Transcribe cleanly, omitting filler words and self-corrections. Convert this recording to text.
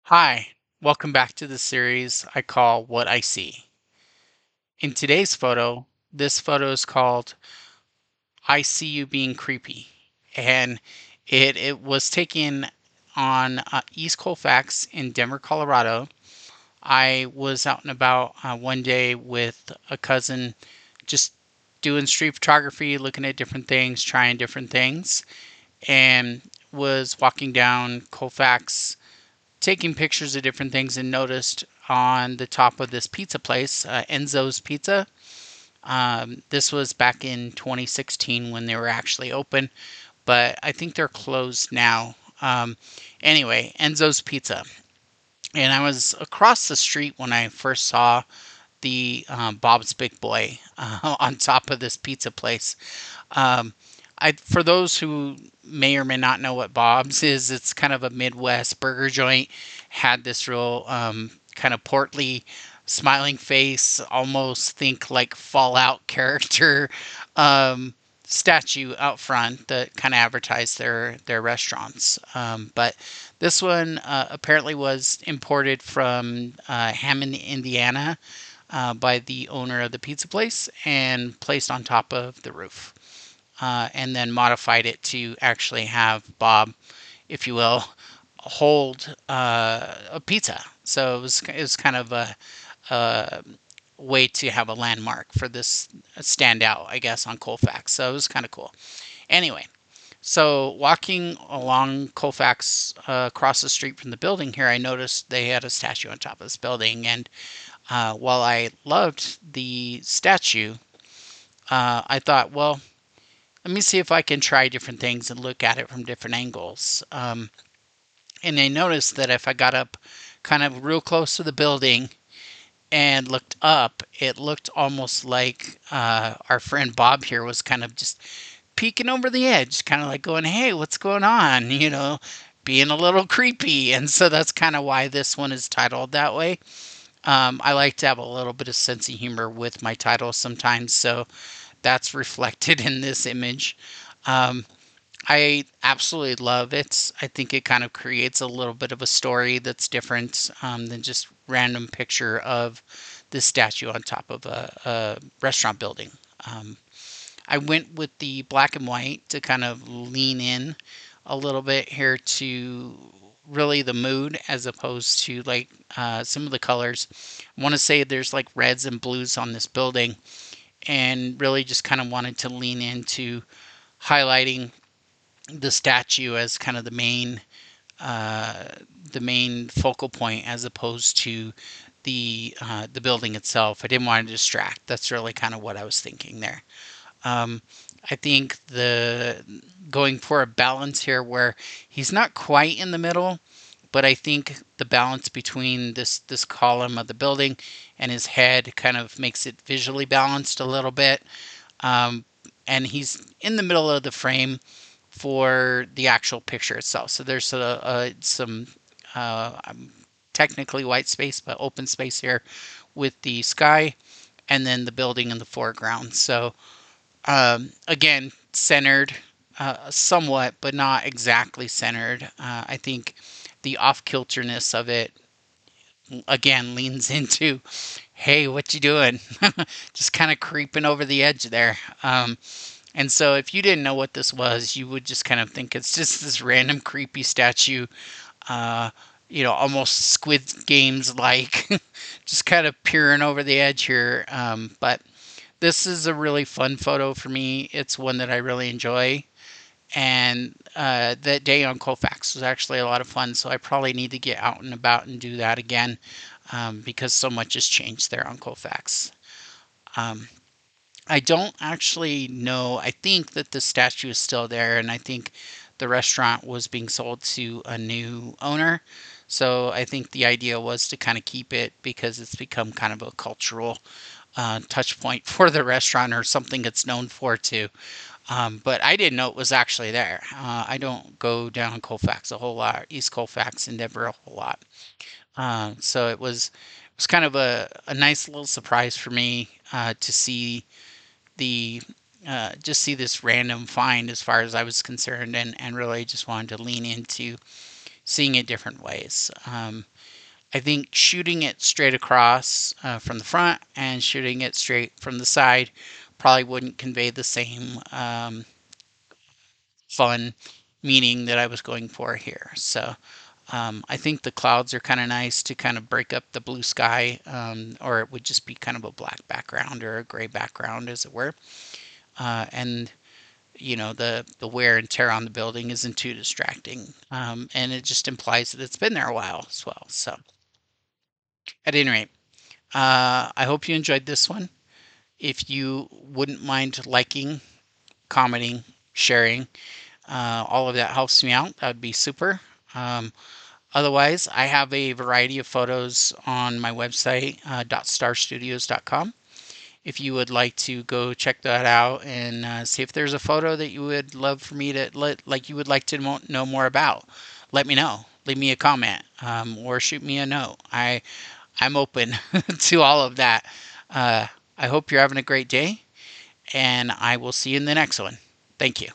Hi, welcome back to the series I call What I See. In today's photo, this photo is called I See You Being Creepy. And it was taken on East Colfax in Denver, Colorado. I was out and about one day with a cousin, just doing street photography, looking at different things, trying different things, and was walking down Colfax taking pictures of different things and noticed on the top of this pizza place, Enzo's Pizza. This was back in 2016 when they were actually open, but I think they're closed now. Anyway, Enzo's Pizza. And I was across the street when I first saw the Bob's Big Boy on top of this pizza place. Um, for those who may or may not know what Bob's is, it's kind of a Midwest burger joint. Had this real kind of portly, smiling face, almost think like Fallout character um, statue out front that kind of advertised their restaurants. But this one apparently was imported from Hammond, Indiana, by the owner of the pizza place and placed on top of the roof. And then modified it to actually have Bob, if you will, hold a pizza. So it was kind of a way to have a landmark for this standout, I guess, on Colfax. So it was kind of cool. Anyway, so walking along Colfax across the street from the building here, I noticed they had a statue on top of this building. And while I loved the statue, I thought, well, let me see if I can try different things and look at it from different angles. And I noticed that if I got up kind of real close to the building and looked up, it looked almost like our friend Bob here was kind of just peeking over the edge, kind of like going, hey, what's going on? Being a little creepy. And so that's kind of why this one is titled that way. I like to have a little bit of sense of humor with my titles sometimes, so that's reflected in this image. Um, I absolutely love it. I think it kind of creates a little bit of a story that's different than just random picture of this statue on top of a restaurant building. Um, I went with the black and white to kind of lean in a little bit here to really the mood as opposed to like some of the colors. I want to say there's like reds and blues on this building, and really just kind of wanted to lean into highlighting the statue as kind of uh, the main focal point as opposed to the building itself. I didn't want to distract. That's really kind of what I was thinking there. Um, I think the going for a balance here where he's not quite in the middle, but I think the balance between this column of the building and his head kind of makes it visually balanced a little bit. Um, and he's in the middle of the frame for the actual picture itself. So there's some technically white space, but open space here with the sky and then the building in the foreground. So again, centered somewhat, but not exactly centered. I think the off kilterness of it again leans into, hey, what you doing? Just kind of creeping over the edge there. And so if you didn't know what this was, you would just kind of think it's just this random creepy statue, uh, almost Squid Games like, just kind of peering over the edge here. But this is a really fun photo for me. It's one that I really enjoy. And that day on Colfax was actually a lot of fun. So I probably need to get out and about and do that again because so much has changed there on Colfax. Um, I don't actually know. I think that the statue is still there, and I think the restaurant was being sold to a new owner. So I think the idea was to kind of keep it because it's become kind of a cultural touch point for the restaurant or something it's known for too. But I didn't know it was actually there. I don't go down Colfax a whole lot, East Colfax in Denver a whole lot. So it was kind of a nice little surprise for me to see the just see this random find as far as I was concerned, and really just wanted to lean into seeing it different ways. I think shooting it straight across from the front and shooting it straight from the side probably wouldn't convey the same fun meaning that I was going for here. So I think the clouds are kind of nice to kind of break up the blue sky, or it would just be kind of a black background or a gray background, as it were. And the wear and tear on the building isn't too distracting, and it just implies that it's been there a while as well. So at any rate, I hope you enjoyed this one. If you wouldn't mind liking, commenting, sharing, all of that helps me out. That would be super. Um, Otherwise, I have a variety of photos on my website, .starstudios.com. If you would like to go check that out and see if there's a photo that you would love for me to like you would like to know more about, let me know. Leave me a comment, or shoot me a note. I'm open to all of that. I hope you're having a great day, and I will see you in the next one. Thank you.